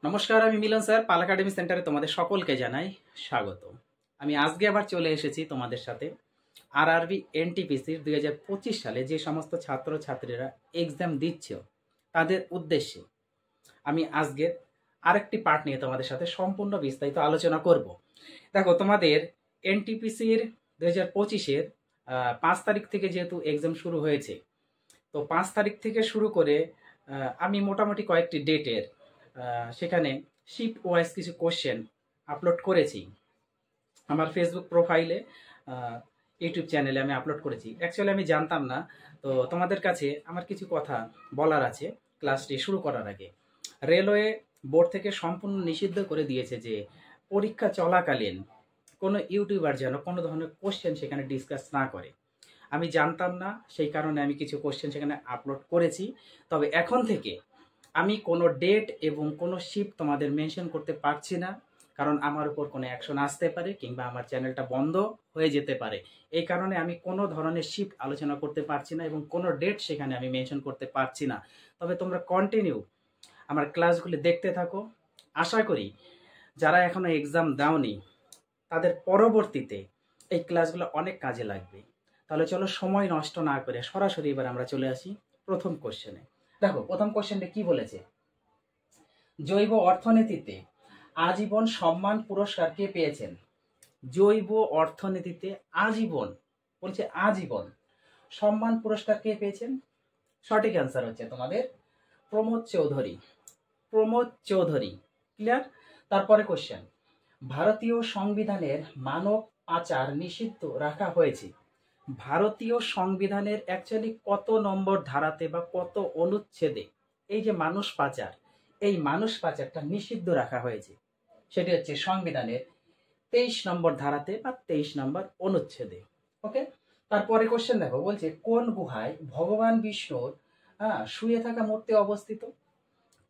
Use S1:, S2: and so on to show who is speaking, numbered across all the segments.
S1: নমস্কার, আমি মিলন স্যার। পাল একাডেমি সেন্টারে তোমাদের সকলকে জানাই স্বাগত। আমি আজকে আবার চলে এসেছি তোমাদের সাথে আরআরবি এনটিপিসির 2025 সালে যে সমস্ত ছাত্রছাত্রীরা এক্সাম দিচ্ছ তাদের উদ্দেশ্যে আমি আজকে আরেকটি পার্ট নিয়ে তোমাদের সাথে সম্পূর্ণ বিস্তারিত আলোচনা করব। দেখো, তোমাদের এনটিপিসির 2025-এর 5 তারিখ থেকে যেহেতু এক্সাম শুরু হয়েছে, তো 5 তারিখ থেকে শুরু করে আমি মোটামুটি কয়েকটি ডেটের সেখানে শিফট ওয়াইজ কিছু কোশ্চেন আপলোড করেছি আমার ফেসবুক প্রোফাইলে, ইউটিউব চ্যানেলে আমি আপলোড করেছি। অ্যাকচুয়ালি আমি জানতাম না, তো তোমাদের কাছে আমার কিছু কথা বলার আছে ক্লাসটি শুরু করার আগে। রেলওয়ে বোর্ড থেকে সম্পূর্ণ নিষিদ্ধ করে দিয়েছে যে পরীক্ষা চলাকালীন কোনো ইউটিউবার যেন কোনো ধরনের কোশ্চেন সেখানে ডিসকাস না করে। আমি জানতাম না, সেই কারণে আমি কিছু কোশ্চেন সেখানে আপলোড করেছি। তবে এখন থেকে আমি কোনো ডেট এবং কোনো শিফট তোমাদের মেনশন করতে পারছি না, কারণ আমার উপর কোনো অ্যাকশন আসতে পারে কিংবা আমার চ্যানেলটা বন্ধ হয়ে যেতে পারে। এই কারণে আমি কোনো ধরনের শিফট আলোচনা করতে পারছি না এবং কোনো ডেট সেখানে আমি মেনশন করতে পারছি না। তবে তোমরা কন্টিনিউ আমার ক্লাসগুলি দেখতে থাকো। আশা করি যারা এখনো এক্সাম দাওনি তাদের পরবর্তীতে এই ক্লাসগুলো অনেক কাজে লাগবে। তাহলে চলো সময় নষ্ট না করে সরাসরি এবার আমরা চলে আসি প্রথম কোশ্চেনে। দেখো, প্রথম কোশ্চেনটা কি বলেছে, জৈব অর্থনীতিতে আজীবন সম্মান পুরস্কার কে পেয়েছেন? জৈব অর্থনীতিতে আজীবন, বলছে আজীবন সম্মান পুরস্কার কে পেয়েছেন? সঠিক অ্যান্সার হচ্ছে তোমাদের প্রমোদ চৌধুরী। প্রমোদ চৌধুরী। ক্লিয়ার? তারপরে কোশ্চেন, ভারতীয় সংবিধানের মানব পাচার নিষিদ্ধ রাখা হয়েছে। ভারতীয় সংবিধানের অ্যাকচুয়ালি কত নম্বর ধারাতে বা কত অনুচ্ছেদে এই যে মানুষ পাচার, এই মানুষ পাচারটা নিষিদ্ধ রাখা হয়েছে? সেটি হচ্ছে সংবিধানের 23 নম্বর ধারাতে বা 23 নম্বর অনুচ্ছেদে। ওকে, তারপরে কোশ্চেন দেখো, বলছে কোন গুহায় ভগবান বিষ্ণুর শুয়ে থাকা মূর্তি অবস্থিত?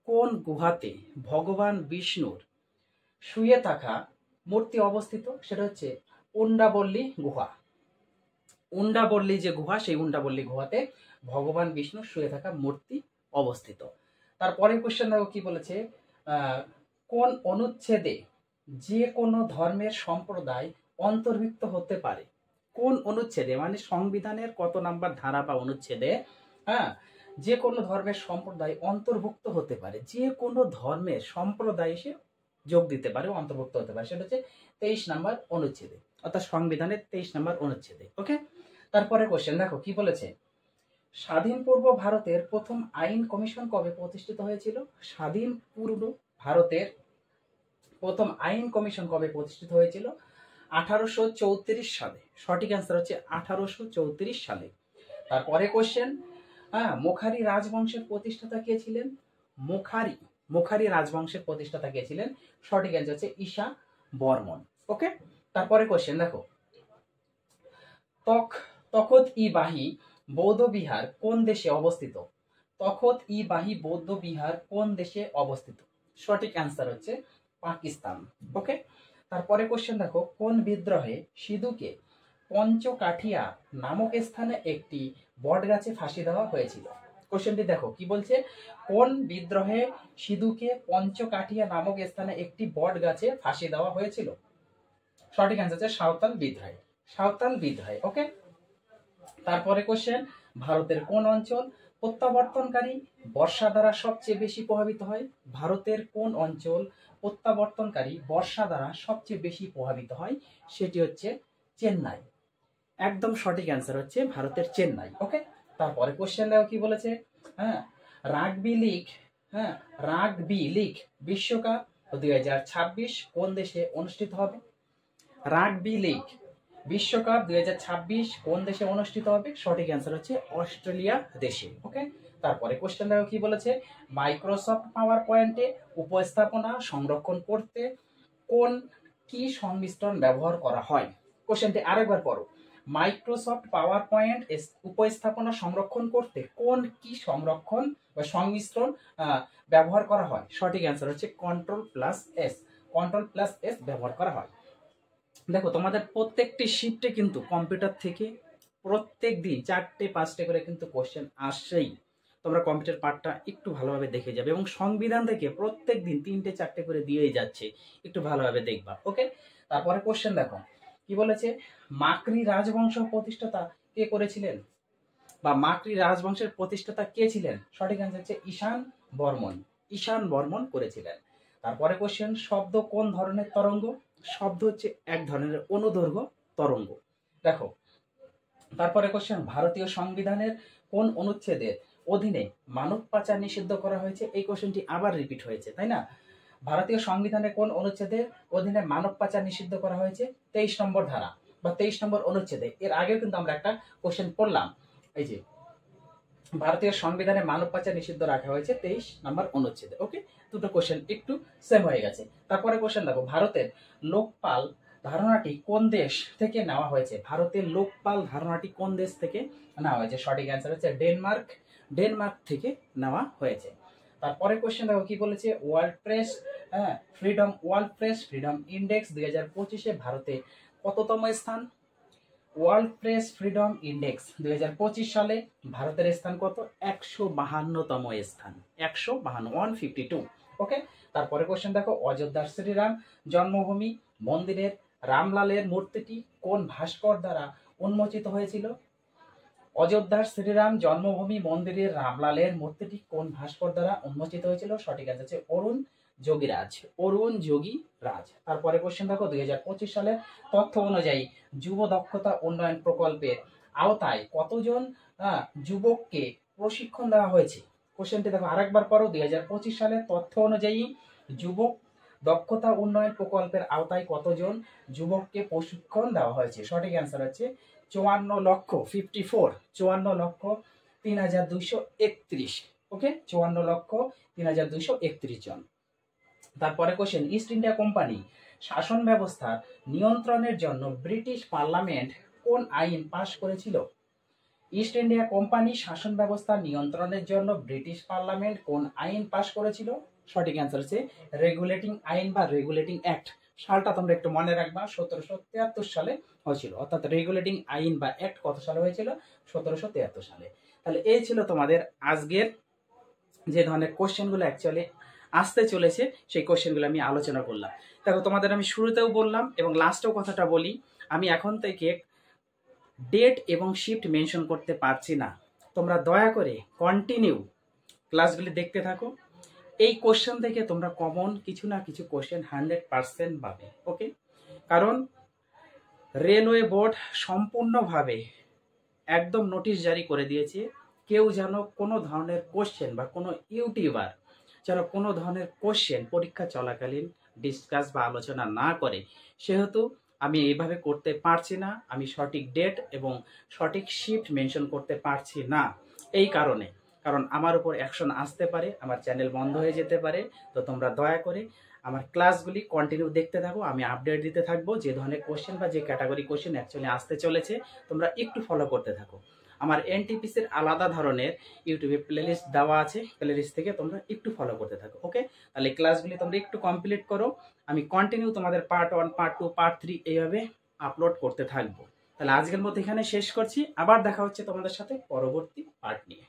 S1: কোন গুহাতে ভগবান বিষ্ণুর শুয়ে থাকা মূর্তি অবস্থিত? সেটা হচ্ছে উন্ডাবল্লী গুহা। উন্ডাবল্লী যে গুহা, সেই উন্ডাবল্লী গুহাতে ভগবান বিষ্ণু শুয়ে থাকা মূর্তি অবস্থিত। তারপরে কোশ্চেন দেখো কি বলেছে, কোন অনুচ্ছেদে যে কোনো ধর্মের সম্প্রদায় অন্তর্ভুক্ত হতে পারে? কোন অনুচ্ছেদে, মানে সংবিধানের কত নাম্বার ধারা বা অনুচ্ছেদে যে কোনো ধর্মের সম্প্রদায় অন্তর্ভুক্ত হতে পারে? যে কোনো ধর্মের সম্প্রদায় এসে যোগ দিতে পারে, অন্তর্ভুক্ত হতে পারে, সেটা হচ্ছে 23 নম্বর অনুচ্ছেদে, অর্থাৎ সংবিধানের 23 নম্বর অনুচ্ছেদে। ওকে, তারপরে কোশ্চেন দেখো কি বলেছে, স্বাধীন পূর্ব ভারতের প্রথম আইন কমিশন কবে প্রতিষ্ঠিত হয়েছিল? স্বাধীন পূর্ব ভারতের প্রথম আইন কমিশন কবে প্রতিষ্ঠিত হয়েছিল? 1834 সালে। সঠিক অ্যান্সার হচ্ছে 1834 সালে। তারপরে কোশ্চেন, মুখারি রাজবংশের প্রতিষ্ঠাতা কে ছিলেন? মুখারি রাজবংশের প্রতিষ্ঠাতা কে ছিলেন? সঠিক অ্যান্সার হচ্ছে ঈশা বর্মন। ওকে, তারপরে কোশ্চেন দেখো, তখত ই বাহি বৌদ্ধ বিহার কোন দেশে অবস্থিত? তখত ই বাহি বৌদ্ধ বিহার কোন দেশে অবস্থিত? সঠিক অ্যান্সার হচ্ছে পাকিস্তান। ওকে, তারপরে কোশ্চেন দেখো, কোন বিদ্রোহে সিধুকে পঞ্চকাঠিয়া নামক স্থানে একটি বট গাছে ফাঁসি দেওয়া হয়েছিল? কোশ্চেনটি দেখো কি বলছে, কোন বিদ্রোহে সিধুকে পঞ্চকাঠিয়া নামক স্থানে একটি বট গাছে ফাঁসি দেওয়া হয়েছিল? সঠিক অ্যান্সার হচ্ছে সাঁওতাল বিদ্রোহে। সাঁওতাল বিদ্রোহে। ওকে, তারপরে কোশ্চেন, ভারতের কোন অঞ্চল প্রত্যাবর্তনকারী বর্ষা দ্বারা সবচেয়ে বেশি প্রভাবিত হয়? ভারতের কোন অঞ্চল প্রত্যাবর্তনকারী বর্ষা দ্বারা সবচেয়ে বেশি প্রভাবিত হয়? সেটি হচ্ছে চেন্নাই। একদম সঠিক অ্যান্সার হচ্ছে ভারতের চেন্নাই। ওকে, তারপরে কোশ্চেন দেখো কি বলেছে, রাগবি লিগ বিশ্বকাপ 2026 কোন দেশে অনুষ্ঠিত হবে? রাগবি লিগ বিশ্বকাপ 2026 কোন দেশে অনুষ্ঠিত হবে? সঠিক অ্যান্সার হচ্ছে অস্ট্রেলিয়া দেশে। ওকে, তারপরে কোশ্চেন দেখো কি বলেছে, মাইক্রোসফট পাওয়ার পয়েন্টে উপস্থাপনা সংরক্ষণ করতে কি সংমিশ্রণ ব্যবহার করা হয়? কোশ্চেনটি আরেকবার পড়ো, মাইক্রোসফট পাওয়ার পয়েন্ট উপস্থাপনা সংরক্ষণ করতে কি সংরক্ষণ বা সংমিশ্রণ ব্যবহার করা হয়? সঠিক অ্যান্সার হচ্ছে কন্ট্রোল+S। কন্ট্রোল+S ব্যবহার করা হয়। দেখো, তোমাদের প্রত্যেকটি শিফটে কিন্তু কম্পিউটার থেকে প্রত্যেক দিন 4টে 5টে করে কিন্তু কোশ্চেন আসছেই। তোমরা কম্পিউটার পার্টটা একটু ভালোভাবে দেখে যাবে, এবং সংবিধান থেকে প্রত্যেক দিন 3টে 4টে করে দিয়েই যাচ্ছে, একটু ভালোভাবে দেখবা। ওকে, তারপরে কোশ্চেন দেখো কি বলেছে, মাকড়ি রাজবংশ প্রতিষ্ঠাতা কে করেছিলেন, বা মাকড়ি রাজবংশের প্রতিষ্ঠাতা কে ছিলেন? সঠিক অ্যান্সার হচ্ছে ঈশান বর্মন। ঈশান বর্মন করেছিলেন। তারপরে কোশ্চেন, শব্দ কোন ধরনের তরঙ্গ? শব্দ হচ্ছে এক ধরনের অনুদৈর্ঘ্য তরঙ্গ। দেখো তারপরে কোশ্চেন, ভারতীয় সংবিধানের কোন অনুচ্ছেদের অধীনে মানব পাচার নিষিদ্ধ করা হয়েছে? এই কোশ্চেনটি আবার রিপিট হয়েছে, তাই না? ভারতীয় সংবিধানের কোন অনুচ্ছেদের অধীনে মানব পাচার নিষিদ্ধ করা হয়েছে? 23 নম্বর ধারা বা 23 নম্বর অনুচ্ছেদে। এর আগেও কিন্তু আমরা একটা কোশ্চেন পড়লাম, এই যে ভারতীয় সংবিধানে মানব পাচার নিষিদ্ধ রাখা হয়েছে 23 নম্বর অনুচ্ছেদে। ওকে, দুটো কোশ্চেন একটু সেম হয়ে গেছে। তারপরে কোশ্চেন দেখো, ভারতের লোকপাল ধারণাটি কোন দেশ থেকে নেওয়া হয়েছে? ভারতের লোকপাল ধারণাটি কোন দেশ থেকে নেওয়া হয়েছে? সঠিক অ্যান্সার হচ্ছে ডেনমার্ক। ডেনমার্ক থেকে নেওয়া হয়েছে। তারপরে কোশ্চেন দেখো কি বলেছে, ওয়ার্ল্ড প্রেস ফ্রিডম ইন্ডেক্স 2025-এ ভারতে কততম স্থান? ওয়ার্ল্ড প্রেস ফ্রিডম ইন্ডেক্স 2025 সালে ভারতের স্থান কত? 152তম স্থান। 152। ওকে, তারপরে কোশ্চেন দেখো, অযোধ্যার শ্রীরাম জন্মভূমি মন্দিরের রামলালের মূর্তিটি কোন ভাস্কর দ্বারা উন্মোচিত হয়েছিল? অযোধ্যার শ্রীরাম জন্মভূমি মন্দিরের রামলালের মূর্তিটি কোন ভাস্কর দ্বারা উন্মোচিত হয়েছিল? সঠিক অ্যান্সার হচ্ছে অরুণ যোগীরাজ। অরুণ যোগীরাজ। তারপরে কোশ্চেন দেখো, 2025 সালের তথ্য অনুযায়ী যুব দক্ষতা উন্নয়ন প্রকল্পের আওতায় কতজন যুবককে প্রশিক্ষণ দেওয়া হয়েছে? কোশ্চেনটি দেখো আরেকবার পড়ো, 2025 সালের তথ্য অনুযায়ী যুবক দক্ষতা উন্নয়ন প্রকল্পের আওতায় কতজন যুবককে প্রশিক্ষণ দেওয়া হয়েছে? সঠিক অ্যান্সার হচ্ছে 54,03,231। ওকে, 54,03,231 জন। তারপরে কোশ্চেন, ইস্ট ইন্ডিয়া কোম্পানি শাসন ব্যবস্থা নিয়ন্ত্রণের জন্য ব্রিটিশ পার্লামেন্ট কোন আইন পাশ করেছিল? ইস্ট ইন্ডিয়া কোম্পানি শাসন ব্যবস্থা নিয়ন্ত্রণের জন্য ব্রিটিশ পার্লামেন্ট কোন আইন পাশ করেছিল? সঠিক অ্যান্সার হচ্ছে রেগুলেটিং আইন বা রেগুলেটিং অ্যাক্ট। সালটা তোমরা একটু মনে রাখবা, 1773 সালে হয়েছিল। অর্থাৎ রেগুলেটিং আইন বা অ্যাক্ট কত সালে হয়েছিল? 1773 সালে। তাহলে এই ছিল তোমাদের আজকের যে ধরনের কোশ্চেনগুলো অ্যাকচুয়ালি আসতে চলেছে, সেই কোশ্চেনগুলো আমি আলোচনা করলাম। দেখো তোমাদের আমি শুরুতেও বললাম এবং লাস্টেও কথাটা বলি, আমি এখন থেকে ডেট এবং শিফট মেনশন করতে পারছি না। তোমরা দয়া করে কন্টিনিউ ক্লাসগুলি দেখতে থাকো। এই কোশ্চেন থেকে তোমরা কমন কিছু না কিছু কোশ্চেন 100% পাবে। ওকে, কারণ রেলওয়ে বোর্ড সম্পূর্ণভাবে একদম নোটিশ জারি করে দিয়েছে, কেউ যেন কোনো ধরনের কোশ্চেন বা কোনো ইউটিউবার যেন কোনো ধরনের কোশ্চেন পরীক্ষা চলাকালীন ডিসকাস বা আলোচনা না করে। সেহেতু আমি এইভাবে করতে পারছি না, আমি সঠিক ডেট এবং সঠিক শিফট মেনশন করতে পারছি না। এই কারণে, কারণ আমার উপর অ্যাকশন আসতে পারে, আমার চ্যানেল বন্ধ হয়ে যেতে পারে। তো তোমরা দয়া করে আমার ক্লাসগুলি কন্টিনিউ দেখতে থাকো, আমি আপডেট দিতে থাকবো যে ধরনের কোশ্চেন বা যে ক্যাটাগরি কোশ্চেন অ্যাকচুয়ালি আসতে চলেছে, তোমরা একটু ফলো করতে থাকো। আমার এনটিপিসির আলাদা ধরনের ইউটিউবে প্লেলিস্ট দেওয়া আছে, প্লেলিস্ট থেকে তোমরা একটু ফলো করতে থাকো। ওকে, তাহলে ক্লাসগুলি তোমরা একটু কমপ্লিট করো, আমি কন্টিনিউ তোমাদের পার্ট 1, পার্ট 2, পার্ট 3 এইভাবে আপলোড করতে থাকবো। তাহলে আজকের মতো এখানে শেষ করছি, আবার দেখা হচ্ছে তোমাদের সাথে পরবর্তী পার্ট নিয়ে।